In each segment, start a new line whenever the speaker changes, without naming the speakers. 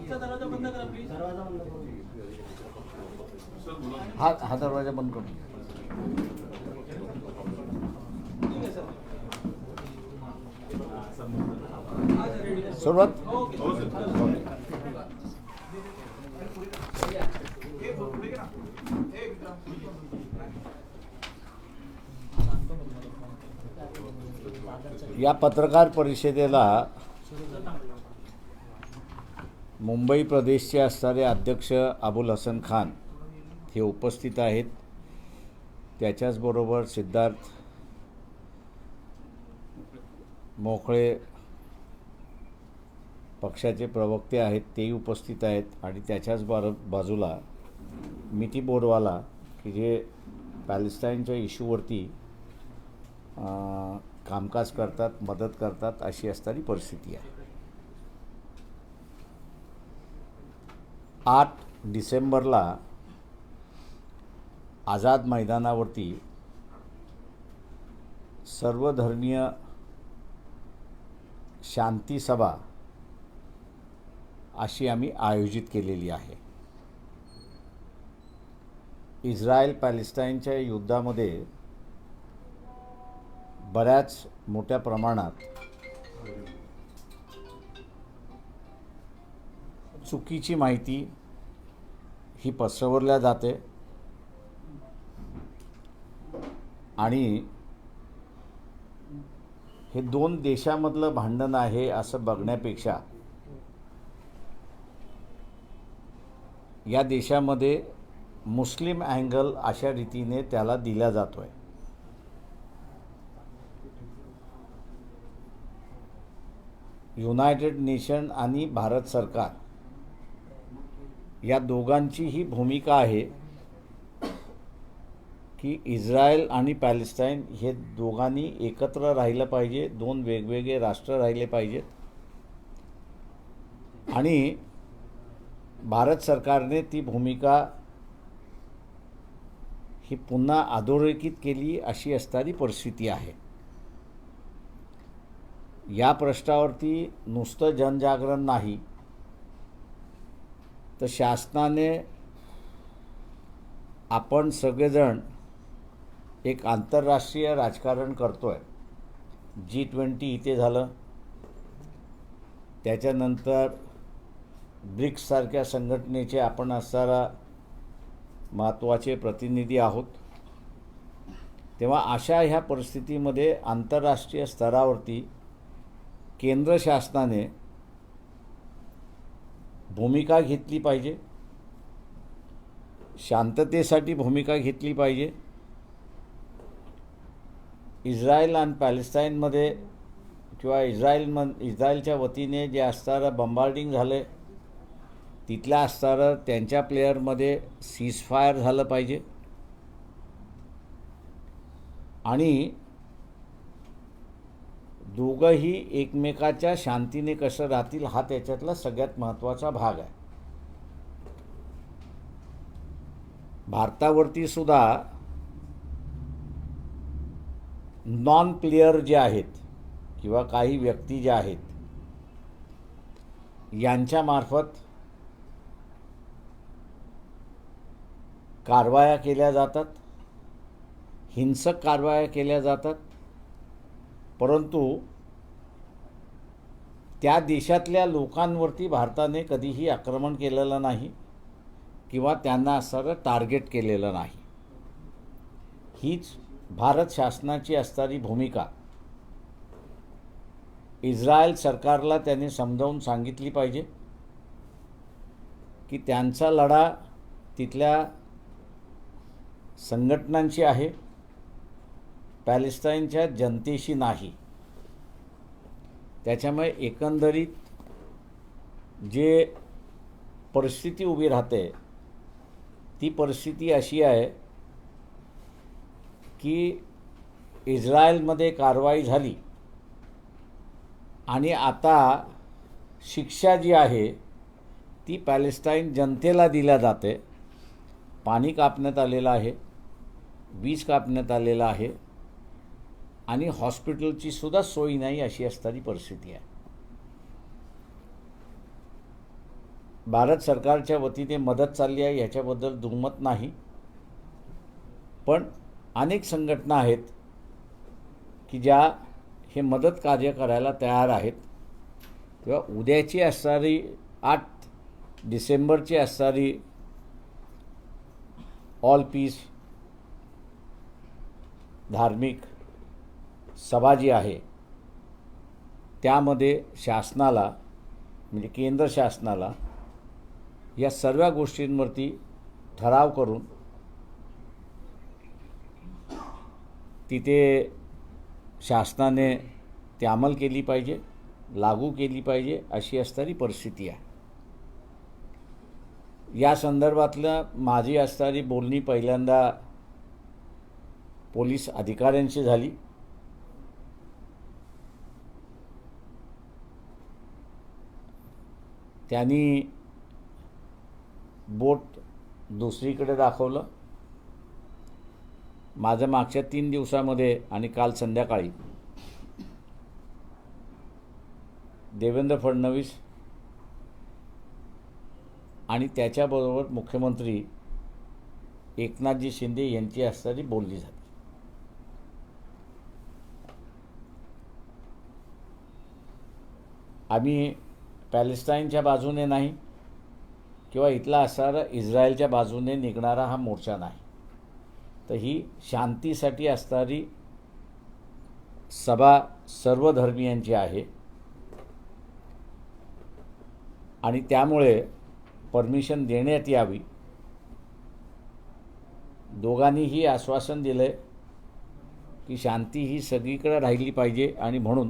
दरवाजा बंद करा प्लीज. दरवाजा बंद करा.
हा दरवाजा बंद करो. सुरुवात. या पत्रकार परिषदेला मुंबई प्रदेशचे असणारे अध्यक्ष अबुल हसन खान हे उपस्थित आहेत. त्याच्याचबरोबर सिद्धार्थ मोकळे पक्षाचे प्रवक्ते आहेत, तेही उपस्थित आहेत. आणि त्याच्याच बाजूला मिती बोरवाला की जे पॅलेस्टाईनच्या इश्यूवरती कामकाज करतात, मदत करतात, अशी असणारी परिस्थिती आहे. 8 डिसेंबरला आझाद मैदानावरती सर्वधर्मीय शांती सभा अशी आम्ही आयोजित केलेली आहे. इस्रायल पॅलेस्टाईनच्या युद्धामध्ये बऱ्याच मोठ्या प्रमाणात चुकीची माहिती ही पसरवल्या जाते आणि हे दोन देशामधलं भांडण आहे असं बघण्यापेक्षा या देशामध्ये मुस्लिम अँगल अशा रीतीने त्याला दिला जातोय. युनायटेड नेशन आणि भारत सरकार या दोघांची ही भूमिका आहे की इस्रायल आणि पॅलेस्टाईन हे दोघांनी एकत्र राहिलं पाहिजे, दोन वेगवेगळे राष्ट्र राहिले पाहिजेत. आणि भारत सरकारने ती भूमिका ही पुन्हा अधोरेखित केली अशी असणारी परिस्थिती आहे. या प्रश्नावरती नुसतं जनजागरण नाही तर शासनाने आपण सगळेजण एक आंतरराष्ट्रीय राजकारण करतोय. G20 इथे झालं, त्याच्यानंतर ब्रिक्स सारख्या संघटनेचे आपण असणारा महत्त्वाचे प्रतिनिधी आहोत. तेव्हा अशा ह्या परिस्थितीमध्ये आंतरराष्ट्रीय स्तरावरती केंद्र शासनाने भूमिका घेतली पाहिजे, शांततेसाठी भूमिका घेतली पाहिजे. इस्रायल आणि पॅलेस्टाईनमध्ये किंवा इस्रायलच्या वतीने जे असणारं बंबार्डिंग झालं तिथल्या असणारं त्यांच्या प्लेयरमध्ये सीजफायर झालं पाहिजे आणि दोघंही एकमेकाच्या शांतीने कसं राहतील हा त्याच्यातला सगळ्यात महत्त्वाचा भाग आहे. भारतावरती सुद्धा नॉन प्लेयर जे आहेत किंवा काही व्यक्ती ज्या आहेत यांच्यामार्फत कारवाया केल्या जातात, हिंसक कारवाया केल्या जातात. परंतु त्या देशातल्या लोकांवरती भारताने कधीही आक्रमण केलेलं नाही किंवा त्यांना असं टार्गेट केलेलं नाही. हीच भारत शासनाची असणारी भूमिका इस्रायल सरकारला त्यांनी समजावून सांगितली पाहिजे की त्यांचा लढा तिथल्या संघटनांशी आहे, पॅलेस्टाईनच्या जनतेशी नाही. त्याच्यामुळे एकंदरीत जे परिस्थिती उभी राहते ती परिस्थिती अशी आहे की इस्रायलमध्ये कारवाई झाली आणि आता शिक्षा जी आहे ती पॅलेस्टाईन जनतेला दिल्या जाते. पाणी कापण्यात आलेलं आहे, वीज कापण्यात आलेलं आहे आणि हॉस्पिटलची सुद्धा सोय नाही अशी असणारी परिस्थिती आहे. भारत सरकारच्या वतीने मदत चालली आहे याच्याबद्दल दुमत नाही, पण अनेक संघटना आहेत की ज्या हे मदत कार्य करायला तयार आहेत. किंवा उद्याची असणारी 8 डिसेंबरची असणारी ऑल पीस धार्मिक सभा जी आहे त्यामध्ये शासनाला म्हणजे केंद्र शासनाला या सर्व गोष्टींवरती ठराव करून तिथे शासनाने ती अंमल केली पाहिजे, लागू केली पाहिजे अशी असणारी परिस्थिती आहे. या संदर्भातलं माझी असणारी बोलणी पहिल्यांदा पोलीस अधिकाऱ्यांशी झाली. त्यांनी बोट दुसरीकडे दाखवलं. माझं मागच्या 3 दिवसामध्ये आणि काल संध्याकाळी देवेंद्र फडणवीस आणि त्याच्याबरोबर मुख्यमंत्री एकनाथजी शिंदे यांची असणारी बोलणी झाली. आम्ही पॅलेस्टाईनच्या बाजूने नाही किंवा इथला असणारा इस्रायलच्या बाजूने निघणारा हा मोर्चा नाही, तर ही शांतीसाठी असणारी सभा सर्व धर्मियांची आहे. आणि त्यामुळे परमिशन देण्यात यावी. दोघांनीही आश्वासन दिलं आहे की शांती ही सगळीकडे राहिली पाहिजे आणि म्हणून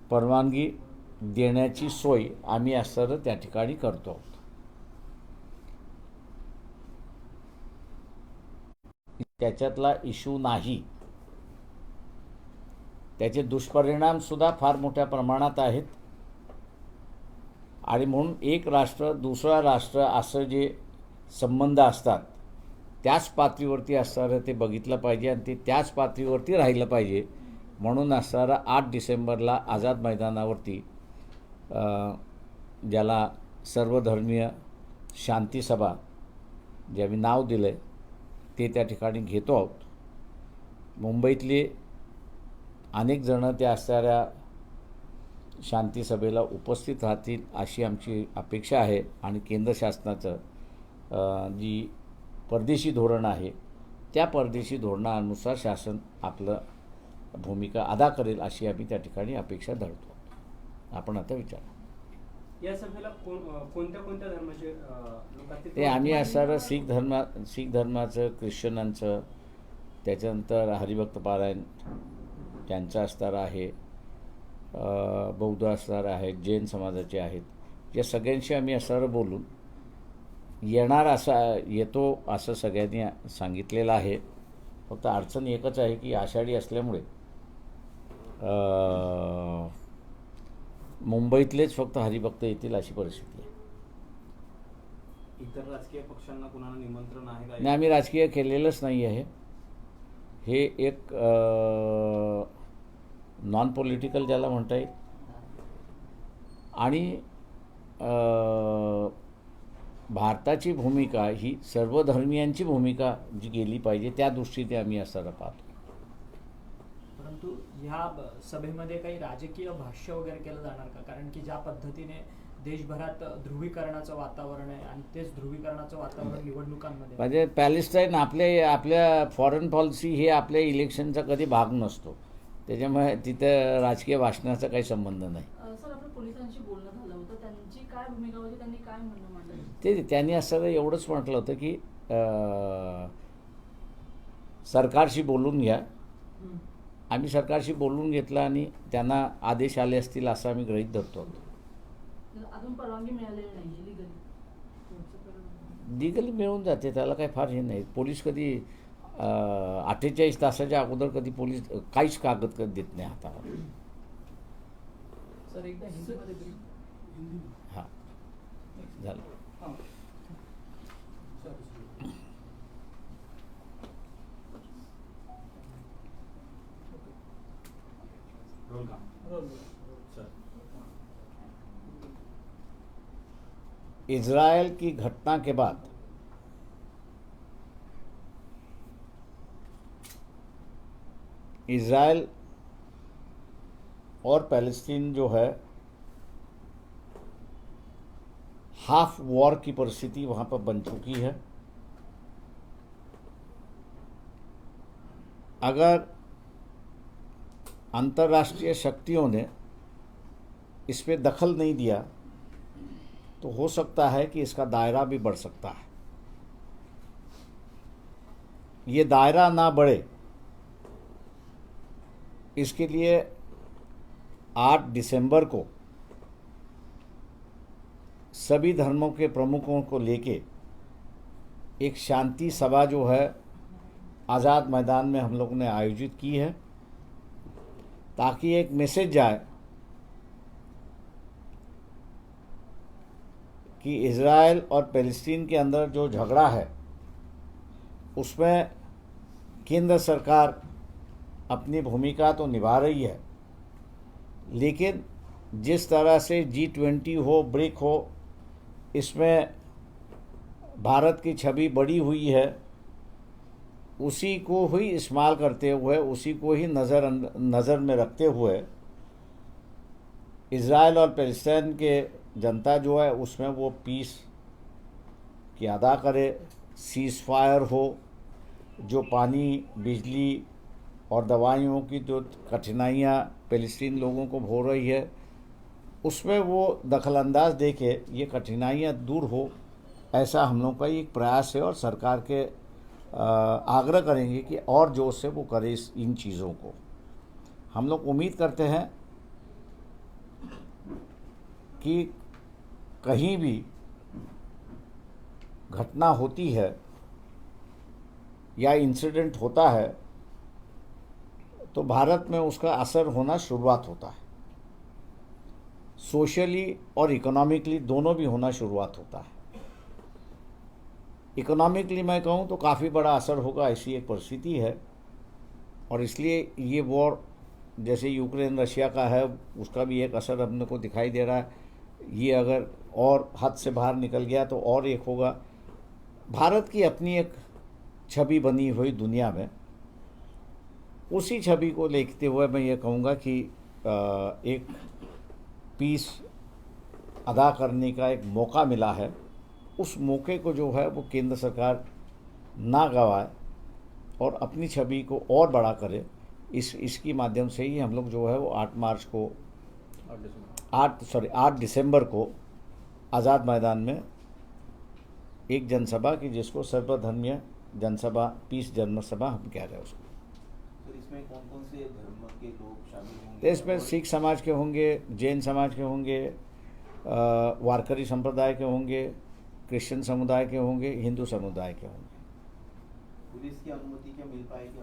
परवानगी देण्याची सोय आम्ही असणारं त्या ठिकाणी करतो आहोत. त्याच्यातला इश्यू नाही. त्याचे दुष्परिणामसुद्धा फार मोठ्या प्रमाणात आहेत आणि म्हणून एक राष्ट्र दुसरा राष्ट्र असं जे संबंध असतात त्याच पातळीवरती असणारं ते बघितलं पाहिजे आणि ते त्याच पातळीवरती राहिलं पाहिजे. म्हणून असणारा 8 डिसेंबरला आझाद मैदानावरती ज्याला सर्वधर्मीय शांतीसभा जे आम्ही नाव दिलं आहे ते त्या ठिकाणी घेतो आहोत. मुंबईतले अनेक जणं त्या असणाऱ्या शांतीसभेला उपस्थित राहतील अशी आमची अपेक्षा आहे आणि केंद्र शासनाचं जी परदेशी धोरण आहे त्या परदेशी धोरणानुसार शासन आपलं भूमिका अदा करेल अशी आम्ही त्या ठिकाणी अपेक्षा धरतो. आपण आता विचारा.
या सभेला कोणत्या कोणत्या धर्माचे लोक
ते आम्ही असणारं शीख धर्माचं, ख्रिश्चनांचं, त्याच्यानंतर हरिभक्त पारायण त्यांचं असणारं आहे, बौद्ध असणारं आहे, जैन समाजाचे आहेत. या सगळ्यांशी आम्ही असणारं बोलून येणार येतो असं सगळ्यांनी सांगितलेलं आहे. फक्त अडचण एकच आहे की आषाढी असल्यामुळे मुंबईतलेच फक्त हरिभक्त येतील अशी परिस्थिती आहे.
इतर राजकीय पक्षांना कुणाला निमंत्रण आहे का?
नाही, आम्ही राजकीय केलेलंच नाही आहे. हे एक नॉन पॉलिटिकल ज्याला म्हणता येईल आणि भारताची भूमिका ही सर्वधर्मियांची भूमिका जी गेली पाहिजे त्या दृष्टीने आम्ही असं पाहतो.
परंतु ह्या सभेमध्ये काही राजकीय भाष्य वगैरे केलं जाणार का? कारण की ज्या पद्धतीने देशभरात ध्रुवीकरणाचं वातावरण आहे आणि तेच ध्रुवीकरणाचं वातावरण निवडणुकांमध्ये
म्हणजे पॅलेस्टाईन आपल्या फॉरेन पॉलिसी हे आपल्या इलेक्शनचा कधी भाग नसतो. त्याच्यामुळे तिथं राजकीय भाषणाचा काही संबंध नाही.
सर, आपलं पोलिसांशी बोलणं झालं होतं, त्यांची काय भूमिका होती, त्यांनी काय म्हणणं मांडलं?
त्यांनी असं एवढंच म्हटलं होतं की सरकारशी बोलून घ्या. आम्ही सरकारशी बोलून घेतलं आणि त्यांना आदेश आले असतील असं आम्ही गृहीत धरतो.
अजून परवानगी मिळालेली नाही
लिगली मिळून जाते, त्याला काही फार हे नाही. पोलीस कधी 48 तासाच्या अगोदर कधी पोलीस काहीच कागद देत नाही हातावर.
सर एकदा हिंदीमध्ये
हां झालं.
रोल का?
रोल
सर
इजराइल की घटना के बाद इजराइल और पैलेस्टीन जो है हाफ वॉर की परिस्थिति वहाँ पर बन चुकी है। अगर अंतर्राष्ट्रीय शक्तियों ने इस पे दखल नहीं दिया तो हो सकता है कि इसका दायरा भी बढ़ सकता है। ये दायरा ना बढ़े इसके लिए 8 दिसंबर को सभी धर्मों के प्रमुखों को लेके एक शांति सभा जो है आज़ाद मैदान में हम लोगों ने आयोजित की है, ताकि एक मैसेज जाए कि इजराइल और पैलेस्टीन के अंदर जो झगड़ा है उसमें केंद्र सरकार अपनी भूमिका तो निभा रही है, लेकिन जिस तरह से G20 हो, ब्रिक हो, इसमें भारत की छवि बड़ी हुई है, उसी को ही इस्तेमाल करते हुए, उसी को ही नज़र में रखते हुए इजराइल और पैलेस्टाइन के जनता जो है उसमें वो पीस की अदा करे, सीज़ फायर हो, जो पानी, बिजली और दवाइयों की जो कठिनाइयाँ पैलेस्टीन लोगों को हो रही है उसमें वो दखलंदाज देके ये कठिनाइयाँ दूर हो, ऐसा हम लोग का एक प्रयास है। और सरकार के आग्रह करेंगे कि और जोर से वो करे इन चीज़ों को। हम लोग उम्मीद करते हैं कि कहीं भी घटना होती है या इंसिडेंट होता है तो भारत में उसका असर होना शुरुआत होता है, सोशली और इकोनॉमिकली दोनों भी होना शुरुआत होता है। इकोनॉमिकली मैं कहूँ तो काफ़ी बड़ा असर होगा, ऐसी एक परिस्थिति है। और इसलिए ये वॉर जैसे यूक्रेन रशिया का है उसका भी एक असर अपने को दिखाई दे रहा है। ये अगर और हद से बाहर निकल गया तो और एक होगा। भारत की अपनी एक छवि बनी हुई दुनिया में, उसी छवि को देखते हुए मैं ये कहूँगा कि एक पीस अदा करने का एक मौका मिला है। उस मौके को जो है वो केंद्र सरकार ना गवाए और अपनी छवि को और बड़ा करे। इसकी माध्यम से ही हम लोग जो है वो 8 दिसंबर को आज़ाद मैदान में एक जनसभा की, जिसको सर्वधर्मीय जनसभा, पीस जनसभा हम कह रहे हैं उसको।
तो इसमें कौन कौन से धर्म के लोग शामिल
तो
होंगे?
इसमें सिख समाज के होंगे, जैन समाज के होंगे, वारकरी संप्रदाय के होंगे, क्रिश्चियन समुदाय के होंगे, हिंदू समुदाय के होंगे।
पुलिस की अनुमति क्या मिल पाएगी?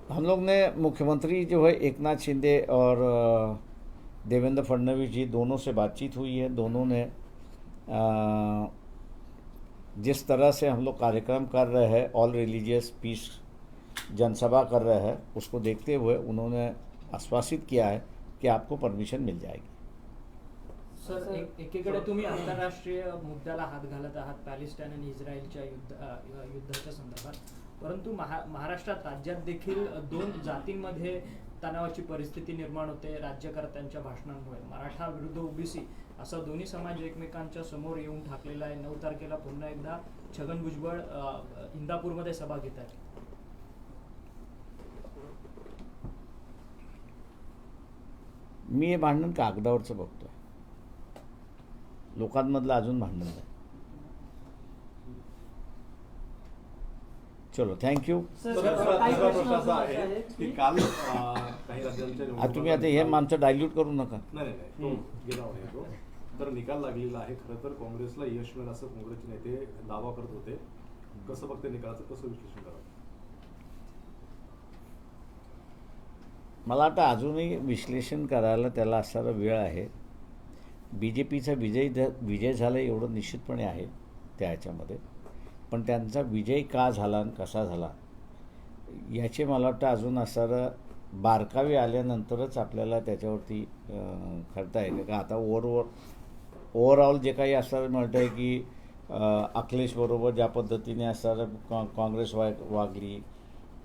हम लोग ने मुख्यमंत्री जो है एकनाथ शिंदे और देवेंद्र फडणवीस जी दोनों से बातचीत हुई है। दोनों ने जिस तरह से हम लोग कार्यक्रम कर रहे हैं, ऑल रिलीजियस पीस जनसभा कर रहे हैं, उसको देखते हुए उन्होंने आश्वासित किया है की आपको परमिशन मिल जाएगी।
सर, एकीकडे तुम्ही आंतरराष्ट्रीय मुद्द्याला हात घालत आहात पॅलेस्टाईन आणि इस्रायलच्या युद्धाच्या संदर्भात, परंतु महाराष्ट्रात राज्यात देखील दोन जातींमध्ये तणावाची परिस्थिती निर्माण होते राज्यकर्त्यांच्या भाषणांमुळे। मराठा विरुद्ध ओबीसी असा दोन्ही समाज एकमेकांच्या समोर येऊन ठाकलेला आहे। 9 तारखेला पुन्हा एकदा छगन भुजबळ इंदापूरमध्ये सभा घेत आहेत।
मी हे भांडण कागदावरचं बघतोय, लोकांमधलं अजून भांडण नाही। चलो, थँक्यू।
काल काही राज्यांच्या
आता तुम्ही आता हे आमचं डायल्यूट करू नका।
नाही तो गेला आहे तो तर निकाल लागलेला आहे। खरं तर काँग्रेसला यश मिळेल असं काँग्रेसचे नेते दावा करत होते। कसं बघते निकालाचं, कसं विश्लेषण करावं?
मला वाटतं अजूनही विश्लेषण करायला त्याला असणारा वेळ आहे। BJPचा विजय झाला एवढं निश्चितपणे आहे त्या ह्याच्यामध्ये, पण त्यांचा विजय का झाला आणि कसा झाला याचे मला वाटतं अजून असणारं बारकावे आल्यानंतरच आपल्याला त्याच्यावरती करता येईल। का आता ओव्हरऑल ओव्हरऑल जे काही असं म्हणतं आहे की अखिलेशबरोबर ज्या पद्धतीने असणारं काँग्रेस वागली,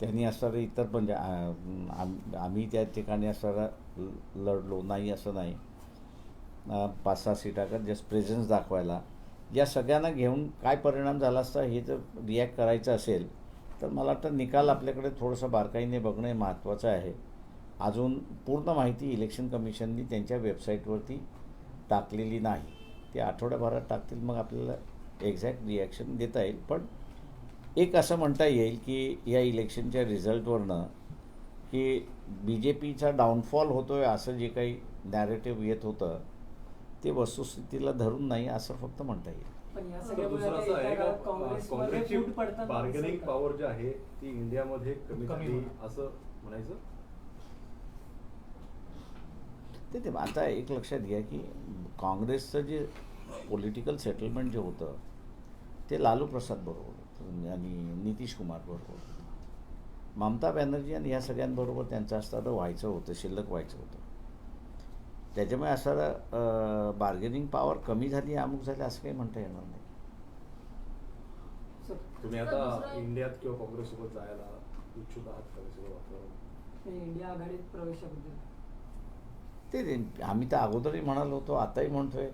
त्यांनी असणारं इतर पण आम्ही त्या ठिकाणी असणारा लढलो नाही असं नाही, 5-6 सीटाकडे जस्ट प्रेझेन्स दाखवायला, या सगळ्यांना घेऊन काय परिणाम झाला असता हे जर रिॲक्ट करायचं असेल तर मला वाटतं निकाल आपल्याकडे थोडंसं बारकाईने बघणं हे महत्त्वाचं आहे. अजून पूर्ण माहिती इलेक्शन कमिशननी त्यांच्या वेबसाईटवरती टाकलेली नाही. ते आठवड्याभरात टाकतील, मग आपल्याला एक्झॅक्ट रिॲक्शन देता येईल. पण एक असं म्हणता येईल की या इलेक्शनच्या रिझल्टवरनं की BJPचा डाऊनफॉल होतो आहे असं जे काही नॅरेटिव्ह येत होतं ते वस्तुस्थितीला धरून नाही असं फक्त म्हणता येईल.
पण या
तर
सगळ्यामुळे
दुसरं असं
आता
आहे
एका
का
काळात काँग्रेसमध्ये
काँग्रेसची
फूट पडताना
बार्गेनिंग
दिसत का?
पॉवर जी आहे ती इंडियामध्ये कमी
कमी
झाली
होते.
असं म्हणायचं?
ते आता एक लक्षात घ्या की काँग्रेसचं जे पॉलिटिकल सेटलमेंट जे होतं ते लालू प्रसाद बरोबर आणि नितीश कुमार बरोबर, ममता बॅनर्जी आणि ह्या सगळ्यांबरोबर त्यांचं असताना व्हायचं होतं, शिल्लक व्हायचं होतं. त्याच्यामुळे असं बार्गेनिंग पॉवर कमी झाली अमुक झाली असं काही म्हणता येणार नाही.
तुम्ही
सर,
आता
दुसरा एक-
इंडियात किंवा काँग्रेससोबत जायला इच्छुक आहात का? सगळं वातावरण
इंडिया आघाडीत प्रवेशाबद्दल
ते आम्ही तर अगोदरही म्हणालो होतो, आताही म्हणतोय,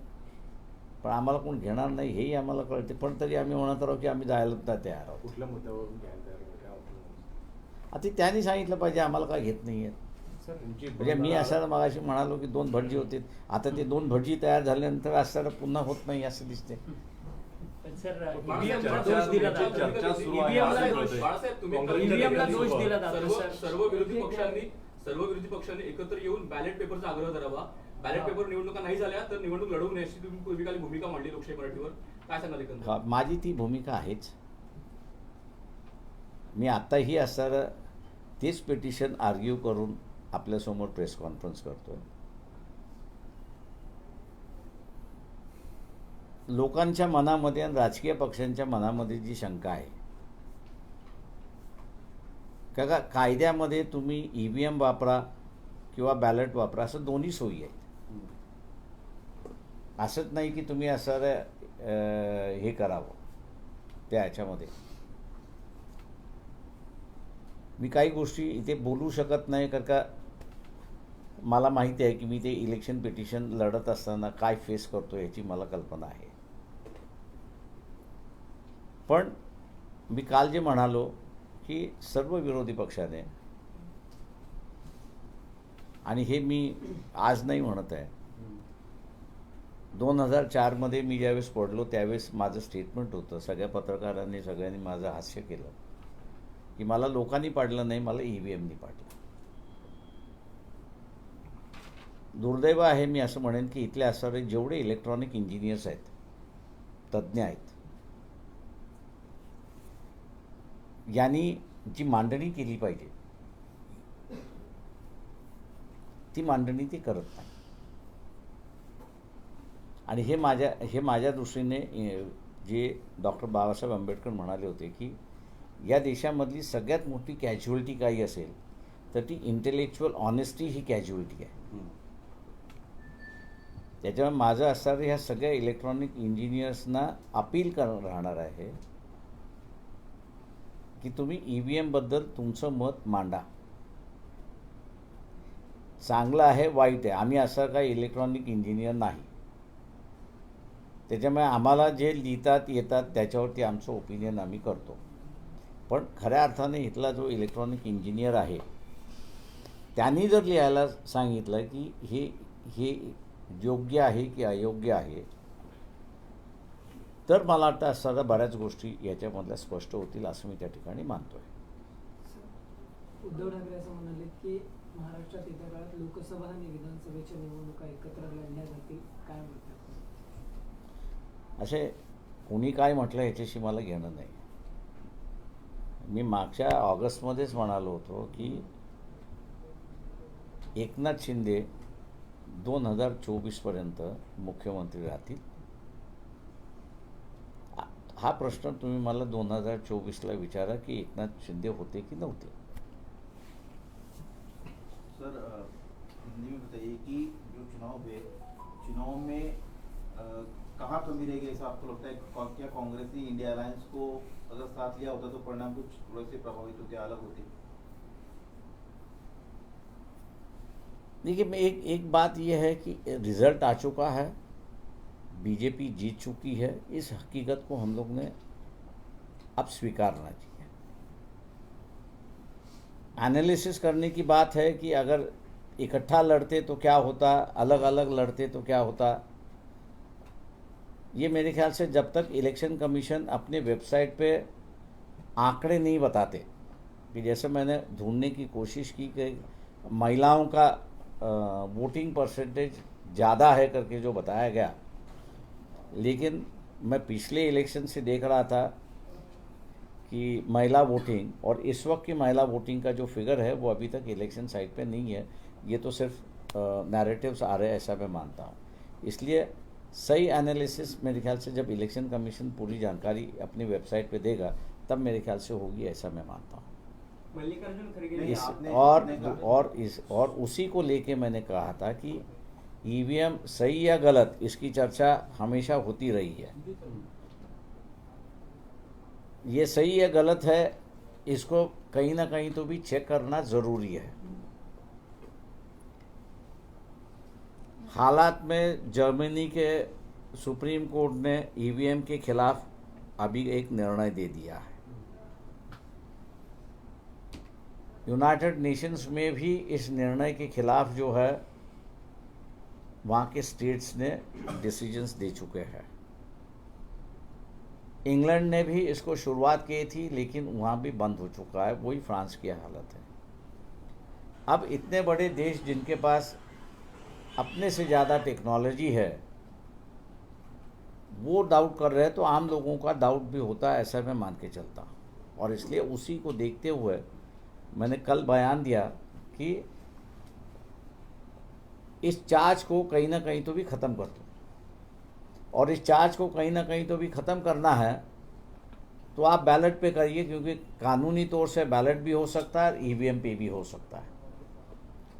पण आम्हाला कोण घेणार नाही हेही आम्हाला कळते. पण तरी आम्ही म्हणत आहोत की आम्ही जायला तयार आहोत.
कुठल्या मुद्द्यावरून घ्यायला तयार आहे? काय वाटतं?
आता त्यांनी सांगितलं पाहिजे, आम्हाला काय घेत नाही आहेत.
तुमची
म्हणजे मी असं मगाशी म्हणालो की 2 भटजी होते, आता ते 2 भटजी तयार झाल्यानंतर असं पुन्हा होत नाही असं दिसते.
पण सर
चर्चा-
ईव्हीएमला दोष दिला जातो.
चर्चा सुरू आहे
EVM ला
असं
दोष-
कळतंय.
बाळासाहेब, तुम्ही
काँग्रेसच्या
EVM ला दोष
नेत्यांनी
दिला
सुरुवात-
जातो.
सर्व सर्व विरोधी पक्षांनी एकत्र येऊन बॅलेट पेपरचा आग्रह करावा. बॅलेट पेपर निवडणुका नाही झाल्या तर निवडणूक लढवू नये अशी तुम्ही पूर्वीकाली भूमिका मांडली लोकशाही मराठीवर. काय सांगाल एकंदरीत?
माझी ती भूमिका आहेच. मी आत्ताही असणारं तेच पिटिशन आर्ग्यू करून आपल्यासमोर प्रेस कॉन्फरन्स करतोय. लोकांच्या मनामध्ये आणि राजकीय पक्षांच्या मनामध्ये जी शंका आहे का कायद्यामध्ये तुम्ही EVM वापरा किंवा बॅलेट वापरा असं दोन्ही सोयी आहेत. असंच नाही की तुम्ही असं हे करावं त्या ह्याच्यामध्ये. मी काही गोष्टी इथे बोलू शकत नाही कारण का मला माहिती आहे की मी ते इलेक्शन पिटिशन लढत असताना काय फेस करतो याची मला कल्पना आहे. पण मी काल जे म्हणालो की सर्व विरोधी पक्षाने, आणि हे मी आज नाही म्हणत आहे, 2004 मी ज्यावेळेस पडलो त्यावेळेस माझं स्टेटमेंट होतं, सगळ्या पत्रकारांनी सगळ्यांनी माझं हास्य केलं की मला लोकांनी पाडलं नाही, मला EVMनी पाडलं. दुर्दैव आहे मी असं म्हणेन की इथले असणारे जेवढे इलेक्ट्रॉनिक इंजिनियर्स आहेत, तज्ज्ञ आहेत, यांनी जी मांडणी केली पाहिजे ती मांडणी ते करत नाही. आणि हे माझ्या दृष्टीने जे डॉक्टर बाबासाहेब आंबेडकर म्हणाले होते की या देशामधली सगळ्यात मोठी कॅज्युअलिटी काही असेल तर ती इंटेलेक्च्युअल ऑनेस्टी ही कॅज्युअलिटी आहे. त्याच्यामुळे माझं असणारं ह्या सगळ्या इलेक्ट्रॉनिक इंजिनियर्सना अपील राहणार आहे की तुम्ही EVMबद्दल तुमचं मत मांडा. चांगलं आहे, वाईट आहे, आम्ही असं काही इलेक्ट्रॉनिक इंजिनियर नाही. त्याच्यामुळे आम्हाला जे लिहितात येतात त्याच्यावरती आमचं ओपिनियन आम्ही करतो. पण खऱ्या अर्थाने इथला जो इलेक्ट्रॉनिक इंजिनियर आहे त्यांनी जर लिहायला सांगितलं की हे योग्य आहे की अयोग्य आहे तर मला वाटतं असणाऱ्या बऱ्याच गोष्टी याच्यामधल्या स्पष्ट होतील असं मी त्या ठिकाणी मानतो आहे.
उद्धव ठाकरे असं म्हणाले की महाराष्ट्रात येत्या काळात लोकसभा आणि विधानसभेच्या निवडणुका एकत्र लढल्या जातील, काय म्हणतात?
असे कोणी काय म्हटलं ह्याच्याशी मला घेणं नाही. मी मागच्या ऑगस्टमध्येच म्हणालो होतो की एकनाथ शिंदे 2024पर्यंत मुख्यमंत्री राहतील. हा प्रश्न तुम्ही मला 2024ला विचारा की एकनाथ शिंदे होते कि नव्हते.
सर हिंदी में बताइए कि जो चुनाव हुए, चुनाव में कहाँ कमी रह गई ऐसा आपको लगता है? क्या कांग्रेस ने इंडिया अलायंस को अगर साथ लिया होता तो परिणाम कुछ थोड़े से प्रभावित होते, अलग होते?
देखिए, मैं एक बात यह है कि रिजल्ट आ चुका है, बीजेपी जीत चुकी है। इस हकीकत को हम लोग ने अब स्वीकारना चाहिए। एनालिसिस करने की बात है कि अगर इकट्ठा लड़ते तो क्या होता, अलग अलग लड़ते तो क्या होता। ये मेरे ख्याल से जब तक इलेक्शन कमीशन अपने वेबसाइट पे आंकड़े नहीं बताते, कि जैसे मैंने ढूंढने की कोशिश की कि महिलाओं का वोटिंग परसेंटेज ज़्यादा है करके जो बताया गया, लेकिन मैं पिछले इलेक्शन से देख रहा था कि महिला वोटिंग और इस वक्त की महिला वोटिंग का जो फिगर है वो अभी तक इलेक्शन साइट पे नहीं है। ये तो सिर्फ नैरेटिव्स आ रहे हैं, ऐसा मैं मानता हूँ। इसलिए सही एनालिसिस मेरे ख्याल से जब इलेक्शन कमीशन पूरी जानकारी अपनी वेबसाइट पे देगा तब मेरे ख्याल से होगी, ऐसा मैं मानता हूँ।
मल्लिकार्जुन खड़गे
नहीं,
ने
आपने-
और उसी को लेके मैंने कहा था कि ईवीएम सही या गलत, इसकी चर्चा हमेशा होती रही है। ये सही या गलत है, इसको कहीं ना कहीं तो भी चेक करना ज़रूरी है। हालात में जर्मनी के सुप्रीम कोर्ट ने ईवीएम के खिलाफ अभी एक निर्णय दे दिया है। यूनाइटेड नेशंस में भी इस निर्णय के खिलाफ जो है वहाँ के स्टेट्स ने डिसीजंस दे चुके हैं। इंग्लैंड ने भी इसको शुरुआत की थी, लेकिन वहाँ भी बंद हो चुका है। वही फ्रांस की हालत है। अब इतने बड़े देश जिनके पास अपने से ज़्यादा टेक्नोलॉजी है, वो डाउट कर रहे हैं, तो आम लोगों का डाउट भी होता है, ऐसा मैं मान के चलता हूँ। और इसलिए उसी को देखते हुए मैंने कल बयान दिया कि इस चार्ज को कहीं ना कहीं तो भी ख़त्म कर दो, और इस चार्ज को कहीं ना कहीं तो भी ख़त्म करना है तो आप बैलेट पे करिए, क्योंकि कानूनी तौर से बैलेट भी हो सकता है, ईवीएम पे भी हो सकता है।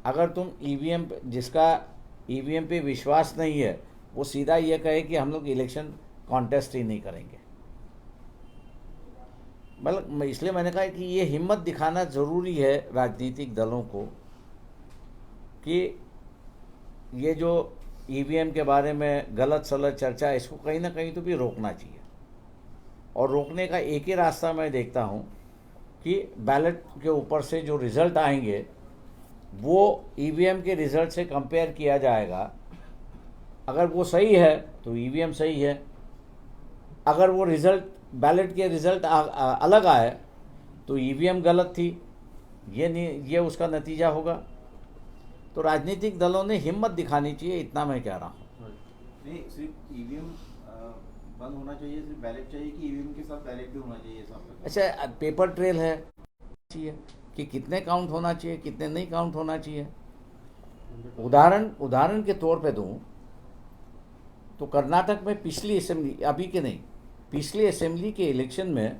अगर तुम ईवीएम, जिसका ईवीएम पे विश्वास नहीं है, वो सीधा ये कहे कि हम लोग इलेक्शन कॉन्टेस्ट ही नहीं करेंगे। मतलब इसलिए मैंने कहा कि ये हिम्मत दिखाना ज़रूरी है राजनीतिक दलों को कि ये जो ईवीएम के बारे में गलत सलत चर्चा है, इसको कहीं ना कहीं तो भी रोकना चाहिए। और रोकने का एक ही रास्ता मैं देखता हूँ कि बैलेट के ऊपर से जो रिज़ल्ट आएंगे वो ईवीएम के रिज़ल्ट से कंपेयर किया जाएगा। अगर वो सही है तो ईवीएम सही है, अगर वो रिज़ल्ट बैलेट के रिज़ल्ट अलग आए तो ईवीएम गलत थी, ये उसका नतीजा होगा। तो राजनीतिक दलों ने हिम्मत दिखानी चाहिए, इतना मैं कह रहा हूँ।
नहीं, सिर्फ ईवीएम बंद होना चाहिए, सिर्फ बैलेट चाहिए कि ईवीएम के साथ बैलेट भी होना चाहिए साथ?
अच्छा, पेपर ट्रेल है चाहिए कि कितने काउंट होना चाहिए, कितने नहीं काउंट होना चाहिए। उदाहरण के तौर पे दूं तो कर्नाटक में पिछली असेंबली, अभी के नहीं, पिछली असेंबली के इलेक्शन में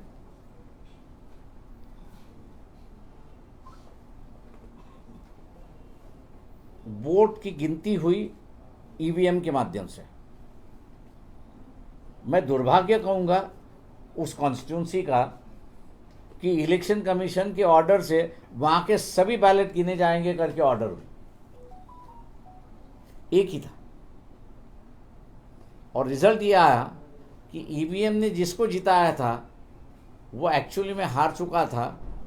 वोट की गिनती हुई ईवीएम के माध्यम से। मैं दुर्भाग्य कहूंगा उस कॉन्स्टिट्यूंसी का कि इलेक्शन कमीशन के ऑर्डर से वहां के सभी बैलेट गिने जाएंगे करके ऑर्डर हुई, एक ही था। और रिजल्ट ये आया कि ईवीएम ने जिसको जिताया था वो एक्चुअली में हार चुका था,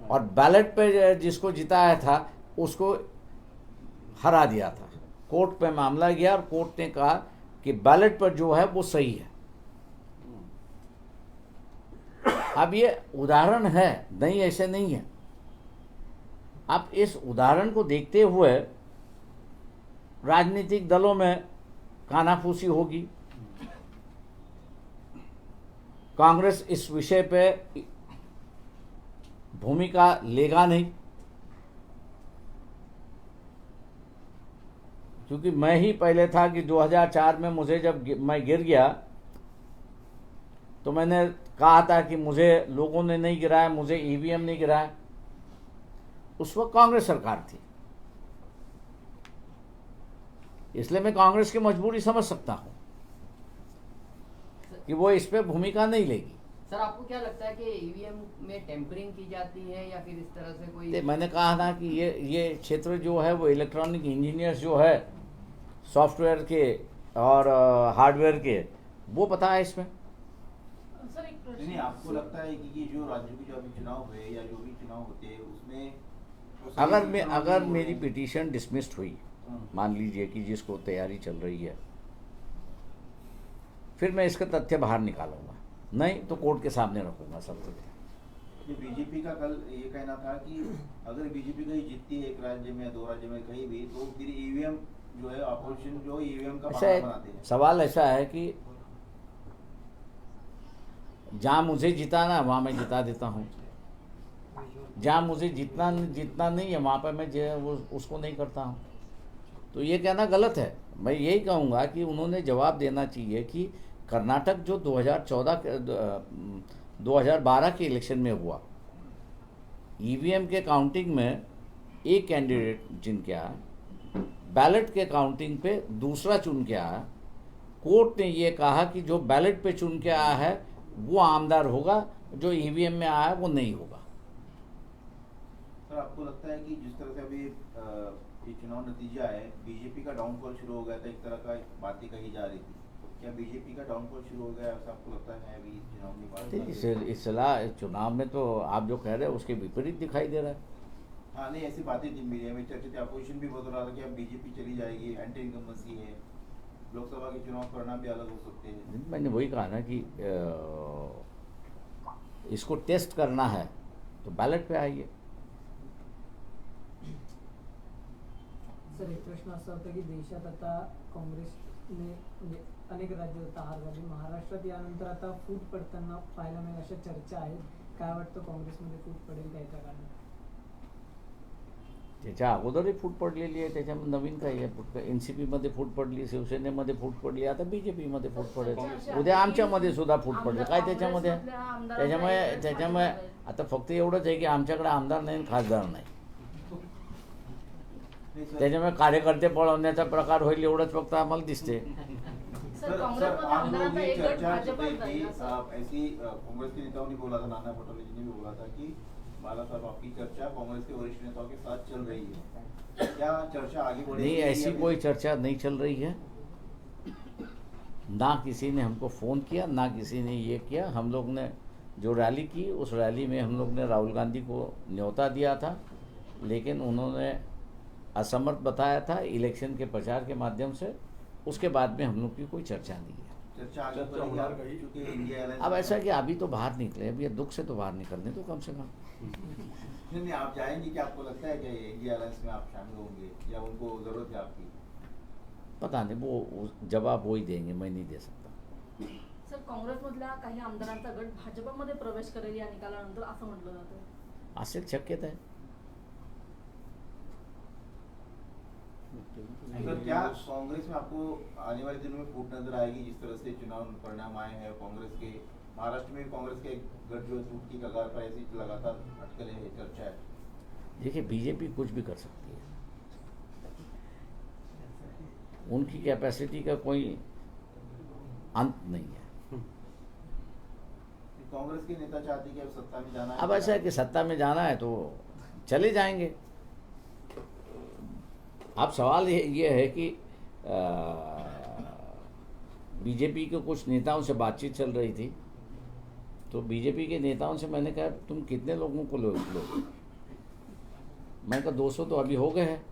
और बैलेट पे जिसको जिताया था उसको हरा दिया था। कोर्ट पे मामला गया और कोर्ट ने कहा कि बैलेट पर जो है वो सही है। अब ये उदाहरण है, नहीं ऐसे नहीं है। अब इस उदाहरण को देखते हुए राजनीतिक दलों में कानाफूसी होगी। कांग्रेस इस विषय पे भूमिका लेगा नहीं, क्योंकि मैं ही पहले था कि 2004 में मुझे जब मैं गिर गया तो मैंने कहा था कि मुझे लोगों ने नहीं गिराया, मुझे ईवीएम नहीं गिराया। उस वक्त कांग्रेस सरकार थी, इसलिए मैं कांग्रेस की मजबूरी समझ सकता हूं। कि वो इस पे भूमिका नहीं लेगी।
सर आपको क्या लगता है कि ईवीएम में टेम्परिंग की जाती है या फिर इस तरह से कोई
तो मैंने कहा ना कि ये क्षेत्र जो है वो इलेक्ट्रॉनिक इंजीनियर्स जो है सॉफ्टवेयर के और हार्डवेयर के, वो पता है इसमें।
सर एक
नहीं
प्रश्न
आपको लगता है कि जो राज्यों के जो अभी चुनाव हुए या जो भी चुनाव होते हैं उसमें
अगर मेरी पिटीशन डिसमिस्ड हुई, मान लीजिए कि जिसको तैयारी चल रही है, फिर मैं इसका तथ्य बाहर निकालूंगा, नहीं तो कोर्ट के सामने रखूंगा सब तथ्य।
ये बीजेपी का कल ये कहना था कि अगर बीजेपी कहीं जीतती है एक राज्य में 2 राज्य में कहीं भी, तो फिर ईवीएम जो है अपोजिशन जो ईवीएम का
ऐसा
बहाना
है,
बनाते हैं।
सवाल ऐसा है कि जहाँ मुझे जिताना वहाँ मैं जिता देता हूँ, जहाँ मुझे जितना नहीं है वहाँ पर मैं उसको नहीं करता हूँ। तो ये कहना गलत है। मैं यही कहूँगा कि उन्होंने जवाब देना चाहिए कि कर्नाटक जो 2012 के इलेक्शन में हुआ, ईवीएम के काउंटिंग में एक कैंडिडेट जिन के आया, बैलेट के काउंटिंग पे दूसरा चुन के आया, कोर्ट ने ये कहा कि जो बैलेट पे चुन के आया है वो आमदार होगा, जो ईवीएम में आया है वो नहीं होगा।
सर आपको लगता है कि जिस तरह से अभी ये चुनाव नतीजा है, बीजेपी का डाउनफॉल शुरू हो गया था, एक तरह का बातें कही जा रही थी, क्या बीजेपी का डाउनफॉल शुरू हो गया ऐसा आपको लगता है? अभी चुनाव में बात
इस सलाह चुनाव में तो आप जो कह रहे हैं उसके विपरीत दिखाई दे रहा है।
हाँ नहीं, ऐसी बातें थी मीडिया में चर्चा थी, अपोजिशन भी बोल रहा था कि अब बीजेपी चली जाएगी, एंटी इनकम्बेंसी है, लोकसभा के चुनाव परिणाम भी अलग हो सकते हैं।
मैंने वही कहा ना कि इसको टेस्ट करना है तो बैलेट पे आइए।
सर एक प्रश्न असा होता की देशात आता काँग्रेसने म्हणजे अनेक राज्यात हार झाली, महाराष्ट्रात यानंतर आता फूट पडताना पाहायला मिळेल अशा चर्चा आहेत, काय वाटतं काँग्रेसमध्ये फूट पडेल का याच्या कारणाने?
त्याच्या अगोदरही फूट पडलेली आहे, त्याच्यामध्ये नवीन काही आहे? फूट एनसीपी मध्ये फूट पडली, शिवसेनेमध्ये फूट पडली, आता बीजेपी मध्ये फूट पडेल, उद्या आमच्यामध्ये सुद्धा फूट पडेल। काय त्याच्यामध्ये? त्याच्यामुळे आता फक्त एवढंच आहे की आमच्याकडे आमदार नाही, खासदार नाही, त्याच्यामुळे कार्यकर्ते पळवण्याचा प्रकार होईल एवढंच फक्त आम्हाला दिसते।
सर
आप
काँग्रेसमध्ये
लोग
आमदारांचा
ये
एक गट
चर्चा
भाजपात
चल रही
जाईल
थी,
असं
ऐसी कांग्रेस के नेताओं ने बोला था, नाना पटोले जी ने भी बोला था कि बाला साहब आपकी चर्चा कांग्रेस के वरिष्ठ नेताओं के साथ चल रही है, क्या चर्चा आगे बढ़ेगी?
नहीं, ऐसी कोई चर्चा नहीं चल रही है, ना किसी ने हमको फ़ोन किया, ना किसी ने ये किया। हम लोग ने जो रैली की उस रैली में हम लोग ने राहुल गांधी को न्योता दिया था, लेकिन उन्होंने असमर्थ बताया था इलेक्शन के प्रचार के माध्यम से। उसके बाद में हम लोग की कोई चर्चा नहीं है।
चर्चा आगे
चर्चा
बढ़ेगी
होणार
आप,
कहीं?
क्योंकि इंडिया एलायंस
अब ऐसा है कि अभी तो बाहर निकले, अभी ये दुख से तो बाहर निकलने तो कम से कम।
नहीं, आप जाएंगे क्या? आपको लगता है कि इंडिया अलायंस में आप शामिल होंगे या उनको जरूरत है आपकी?
पता नहीं, वो जवाब वो ही देंगे, मैं नहीं दे सकता।
सर काँग्रेसमधल्या काही आमदारांचा गट भाजपमध्ये प्रवेश करेल या निकालानंतर असं म्हटलं जातं।
असेल, शक्यता है।
सर क्या कांग्रेस में आपको आने वाले दिनों में फूट नजर आएगी, जिस तरह से चुनाव परिणाम आए हैं कांग्रेस के? महाराष्ट्र में कांग्रेस के गठ जो फूट की कगार पर ऐसी लगातार अटकलें हैं, चर्चा है।
देखिए, बीजेपी कुछ भी कर सकती है, उनकी कैपेसिटी का कोई अंत नहीं है।
कांग्रेस के नेता चाहते हैं कि अब सत्ता में जाना है।
अब ऐसा है कि सत्ता में जाना है तो चले जाएंगे। अब सवाल ये है कि बीजेपी के कुछ नेताओं से बातचीत चल रही थी, तो बीजेपी के नेताओं से मैंने कहा तुम कितने लोगों को लो? मैंने कहा 200 तो अभी हो गए हैं,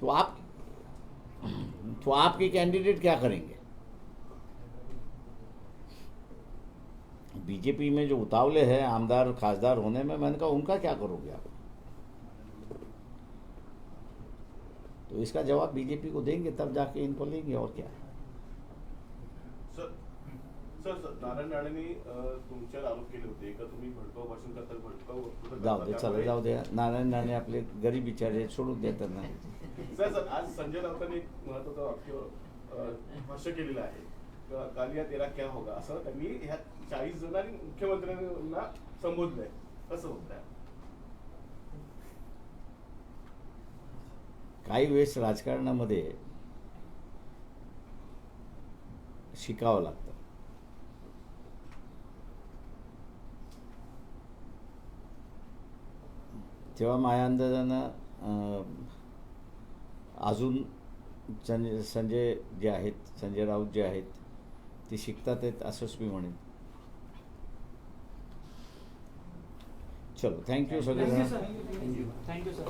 तो आपके कैंडिडेट क्या करेंगे? बीजेपी में जो उतावले हैं आमदार खासदार होने में, मैंने कहा उनका क्या करोगे आप? तो इसका जवाब बीजेपी को देंगे, तब जाके इनको लेंगे, और क्या है।
सर नारायण राणेंनी तुमच्यावर आरोप केले होते का तुम्ही भडकाऊ भाषण करता, भडकाऊ
जाऊ दे, चला जाऊ दे, नारायण राणे आपले गरीब बिचारे सोडून देतात ना।
सर आज संजय राऊतांनी एक महत्त्वाचं वाक्य भाष्य केलेलं आहे, कालिया तेरा क्या होगा, असं त्यांनी ह्या 40 जणांनी मुख्यमंत्र्यांना संबोधलंय, कसं होतंय?
काही वेळेस राजकारणामध्ये शिकावं लागतं। तेव्हा माझ्या अंदाजानं अजून संजय जे आहेत, संजय राऊत जे आहेत ते शिकतात आहेत असंच मी म्हणेन. चलो, थँक्यू सगळेजण.
Thank you sir.